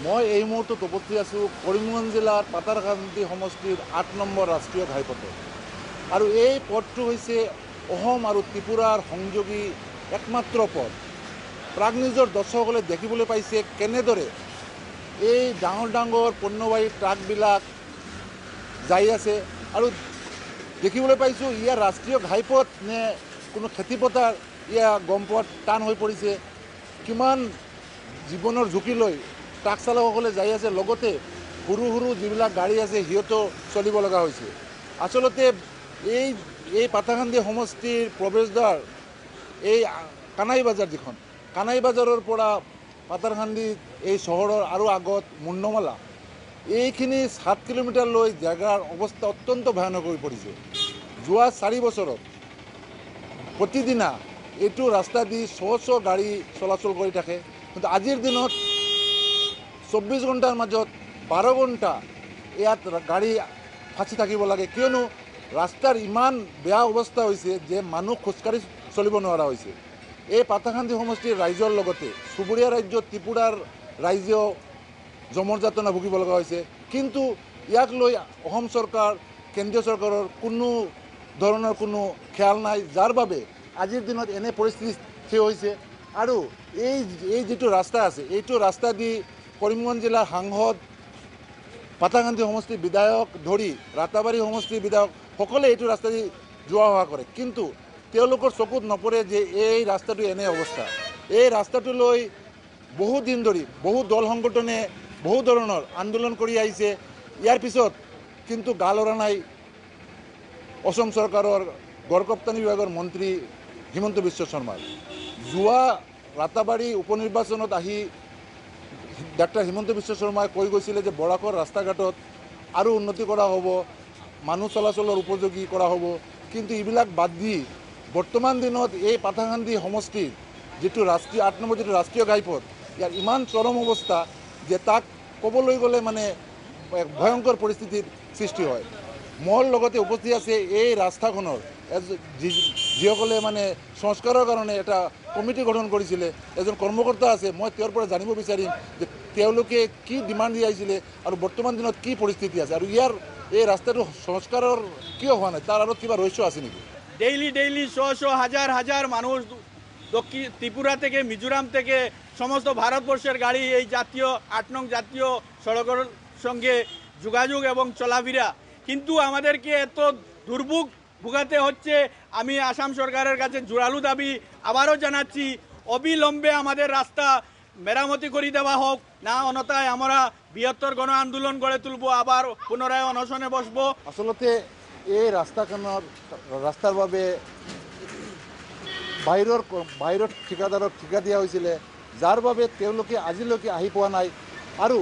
মই এই মুহূৰ্তত উপস্থিত আছোঁ কৰিমগঞ্জ জিলাৰ পাতাৰকান্দি সমষ্টিৰ ৮ নম্বৰ ৰাষ্ট্ৰীয় ঘাইপথত। আৰু এই পথটো হৈছে অসম আৰু ত্ৰিপুৰাৰ সংযোগী একমাত্ৰ পথ। প্ৰাক নিউজৰ দৰ্শকসকলে দেখিবলৈ পাইছে কেনেদৰে এই ডাঙৰ ডাঙৰ পণ্যবাহী ট্ৰাকবিলাক যাই আছে আৰু দেখিবলৈ পাইছোঁ ইয়াৰ ৰাষ্ট্ৰীয় ঘাইপথ নে কোনো খেতিপথাৰ ইয়াৰ গম পোৱাত টান হৈ পৰিছে। কিমান জীৱনৰ ঝুঁকি লৈ ট্ৰাক চালকসকলে যাই আছে, লগতে সৰু সৰু যিবিলাক গাড়ী আছে সিহঁতো চলিব লগা হৈছে। আচলতে এই পাতাকান্দি সমষ্টিৰ প্ৰৱেশদ্বাৰ এই কানাই বাজাৰ, যিখন কানাই বাজাৰৰ পৰা পাতাৰকান্দি এই চহৰৰ আৰু আগত মুণ্ডমালা, এইখিনি 7 কিলোমিটাৰলৈ জেগাৰ অৱস্থা অত্যন্ত ভয়ানক হৈ পৰিছে। যোৱা 4 বছৰত প্ৰতিদিনা এইটো ৰাস্তা দি শ গাড়ী চলাচল কৰি থাকে, কিন্তু আজিৰ দিনত 24 ঘণ্টাৰ মাজত 12 ঘণ্টা ইয়াত গাড়ী ফাঁচি থাকিব লাগে, কিয়নো ৰাস্তাৰ ইমান বেয়া অৱস্থা হৈছে যে মানুহ খোজকাঢ়ি চলিব নোৱাৰা হৈছে। এই পাতাকান্দি সমষ্টিৰ ৰাইজৰ লগতে চুবুৰীয়া ৰাজ্য ত্ৰিপুৰাৰ ৰাইজেও জমৰ যাতনা ভুগিব লগা হৈছে। কিন্তু ইয়াক লৈ অসম চৰকাৰ, কেন্দ্ৰীয় চৰকাৰৰ কোনো ধৰণৰ কোনো খেয়াল নাই, যাৰ বাবে আজিৰ দিনত এনে পৰিস্থিতি হৈছে। আৰু এই যিটো ৰাস্তা আছে, এইটো ৰাস্তা দি কৰিমগঞ্জ জিলাৰ সাংসদ, পাতাকান্দি সমষ্টিৰ বিধায়ক ধৰি ৰাতাবাৰী সমষ্টিৰ বিধায়ক সকলে এইটো ৰাস্তা দি যোৱা অহা কৰে, কিন্তু তেওঁলোকৰ চকুত নপৰে যে এই ৰাস্তাটো এনে অৱস্থা। এই ৰাস্তাটো লৈ বহু দিন ধৰি বহু দল সংগঠনে বহু ধৰণৰ আন্দোলন কৰি আহিছে। ইয়াৰ পিছত কিন্তু গা লৰা নাই অসম চৰকাৰৰ গড়কপ্তানি বিভাগৰ মন্ত্ৰী হিমন্ত বিশ্ব শৰ্মাৰ। যোৱা ৰাতাবাৰী উপনিৰ্বাচনত আহি ডাক্তৰ হিমন্ত বিশ্ব শৰ্মাই কৈ গৈছিলে যে বৰাকৰ ৰাস্তা ঘাটত আৰু উন্নতি কৰা হ'ব, মানুহ চলাচলৰ উপযোগী কৰা হ'ব। কিন্তু এইবিলাক বাদ দি বৰ্তমান দিনত এই পাতাকান্দি সমষ্টিৰ যিটো 8 নম্বৰ যিটো ৰাষ্ট্ৰীয় ঘাইপথ, ইয়াৰ ইমান চৰম অৱস্থা যে তাক ক'বলৈ গ'লে মানে ভয়ংকৰ পৰিস্থিতিৰ সৃষ্টি হয়। মোৰ লগতে উপস্থিত আছে এই ৰাস্তাখনৰ যিসকলে মানে সংস্কাৰৰ কাৰণে এটা কমিটি গঠন কৰিছিলে, এজন কৰ্মকৰ্তা আছে। মই তেওঁৰ পৰা জানিব বিচাৰিম যে তেওঁলোকে কি ডিমাণ্ড দি আহিছিলে আৰু বৰ্তমান দিনত কি পৰিস্থিতি আছে, আৰু এই ৰাস্তাটো সংস্কাৰৰ কিয় হোৱা নাই, তাৰ আৰু কিবা ৰহস্য আছে নেকি? ডেইলি হাজার হাজার মানুষ দক্ষিণ ত্রিপুরা থেকে, মিজোরাম থেকে, সমস্ত ভারতবর্ষের গাড়ি এই জাতীয় 8 নং জাতীয় সড়কের সঙ্গে যোগাযোগ এবং চলাফেরা, কিন্তু আমাদেরকে এত দুর্ভোগ ভোগাতে হচ্ছে। আমি আসাম সরকারের কাছে জোরালো দাবি আবারও জানাচ্ছি, অবিলম্বে আমাদের রাস্তা মেরামতি করে দেওয়া হোক, না অন্যথায় আমরা বৃহত্তর গণ আন্দোলন গড়ে তুলব, আবার পুনরায় অনশনে বসবো। আচলতে এই ৰাস্তাৰ বাবে বাহিৰৰ ঠিকাদাৰক ঠিকা দিয়া হৈছিলে, যাৰ বাবে তেওঁলোকে আজিলৈকে আহি পোৱা নাই। আৰু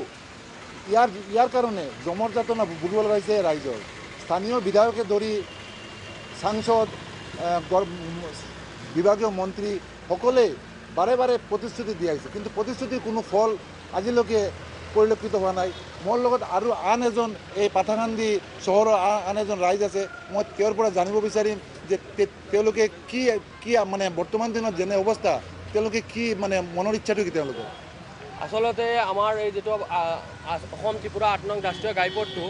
ইয়াৰ কাৰণে জমৰ যাতনা ভুগিব লগা হৈছে ৰাইজৰ। স্থানীয় বিধায়কে ধৰি সাংসদ, বিভাগীয় মন্ত্ৰী সকলে বাৰে বাৰে প্ৰতিশ্ৰুতি দি আহিছে, কিন্তু প্ৰতিশ্ৰুতিৰ কোনো ফল আজিলৈকে পৰিলক্ষিত হোৱা নাই। মোৰ লগত আৰু আন এজন এই পাতাকান্দি চহৰৰ আন এজন ৰাইজ আছে। মই তেওঁৰ পৰা জানিব বিচাৰিম যে তেওঁলোকে কি মানে বৰ্তমান দিনত যেনে অৱস্থা, তেওঁলোকে কি মানে মনৰ ইচ্ছাটো কি তেওঁলোকৰ? আচলতে আমাৰ এই যিটো অসম ত্ৰিপুৰা 8 নং ৰাষ্ট্ৰীয় ঘাইপথটো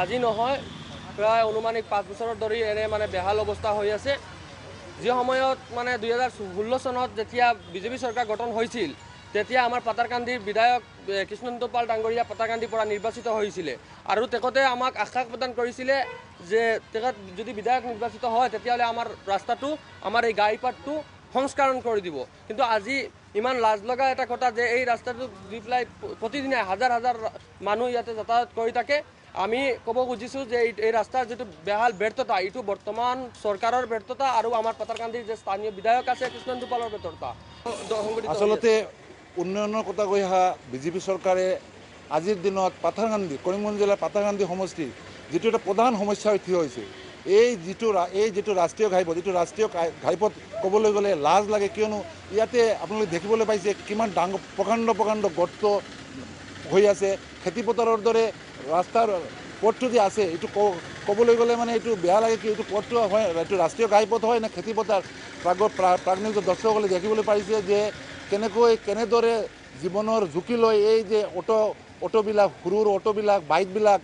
আজি নহয়, প্ৰায় অনুমানিক 5 বছৰৰ ধৰি এনে মানে বেহাল অৱস্থা হৈ আছে। যি সময়ত মানে 2016 চনত যেতিয়া বিজেপি চৰকাৰ গঠন হৈছিল, তেতিয়া আমাৰ পাতাৰকান্দিৰ বিধায়ক কৃষ্ণেন্দু পাল ডাঙৰীয়া পাতাৰকান্দিৰ পৰা নিৰ্বাচিত হৈছিলে, আৰু তেখেতে আমাক আশ্বাস প্ৰদান কৰিছিলে যে তেখেত যদি বিধায়ক নিৰ্বাচিত হয় তেতিয়াহ'লে আমাৰ ৰাস্তাটো, আমাৰ এই ঘাইপথটো সংস্কাৰণ কৰি দিব। কিন্তু আজি ইমান লাজ লগা এটা কথা যে এই ৰাস্তাটো দি পেলাই প্ৰতিদিনে হাজাৰ হাজাৰ মানুহ ইয়াতে যাতায়াত কৰি থাকে। আমি ক'ব খুজিছোঁ যে এই ৰাস্তাৰ যিটো বেহাল ব্যৰ্থতা, এইটো বৰ্তমান চৰকাৰৰ ব্যৰ্থতা আৰু আমাৰ পাতাৰকান্দিৰ যে স্থানীয় বিধায়ক আছে কৃষ্ণেন্দু পালৰ ব্যৰ্থতা। আচলতে উন্নয়নৰ কথা কৈ অহা বিজেপি চৰকাৰে আজিৰ দিনত কৰিমগঞ্জ জিলাৰ পাতাকান্দি সমষ্টিৰ যিটো এটা প্ৰধান সমস্যা হৈ থিয় হৈছে, এই যিটো ৰাষ্ট্ৰীয় ঘাইপথ, এইটো ৰাষ্ট্ৰীয় ঘাইপথ ক'বলৈ গ'লে লাজ লাগে, কিয়নো ইয়াতে আপোনালোকে দেখিবলৈ পাইছে কিমান ডাঙৰ প্ৰকাণ্ড গৰ্ত হৈ আছে। খেতিপথাৰৰ দৰে ৰাস্তাৰ পথটো যে আছে, এইটো ক'বলৈ গ'লে মানে এইটো বেয়া লাগে কি এইটো পথটো হয়, এইটো ৰাষ্ট্ৰীয় ঘাইপথ হয় নে খেতিপথাৰ? প্ৰাক নিউজৰ দৰ্শকসকলে দেখিবলৈ পাৰিছে যে কেনেদৰে জীৱনৰ ঝুঁকি লৈ এই যে অটোবিলাক সৰু অটোবিলাক বাইকবিলাক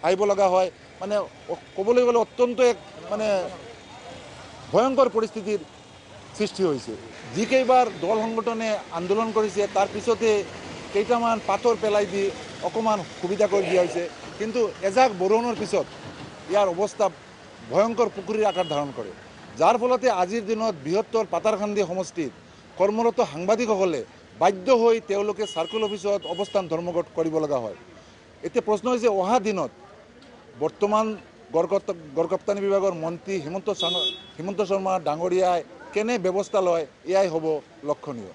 আহিব লগা হয় মানে ক'বলৈ গ'লে অত্যন্ত এক মানে ভয়ংকৰ পৰিস্থিতিৰ সৃষ্টি হৈছে যিকেইবাৰ দল সংগঠনে আন্দোলন কৰিছে তাৰ পিছতে কেইটামান পাথৰ পেলাই দি অকণমান সুবিধা কৰি দিয়া হৈছে কিন্তু এজাক বৰষুণৰ পিছত ইয়াৰ অৱস্থা ভয়ংকৰ পুখুৰীৰ আকাৰ ধাৰণ কৰে যাৰ ফলতে আজিৰ দিনত বৃহত্তৰ পাতাৰকান্দি সমষ্টিত কৰ্মৰত সাংবাদিকসকলে বাধ্য হৈ তেওঁলোকে চাৰ্কল অফিচত অৱস্থান ধৰ্মঘট কৰিব লগা হয় এতিয়া প্ৰশ্ন হৈছে অহা দিনত বৰ্তমান গড় ৰপ্তানি বিভাগৰ মন্ত্ৰী হিমন্ত শৰ্মা ডাঙৰীয়াই কেনে ব্যৱস্থা লয় এয়াই হ'ব লক্ষণীয়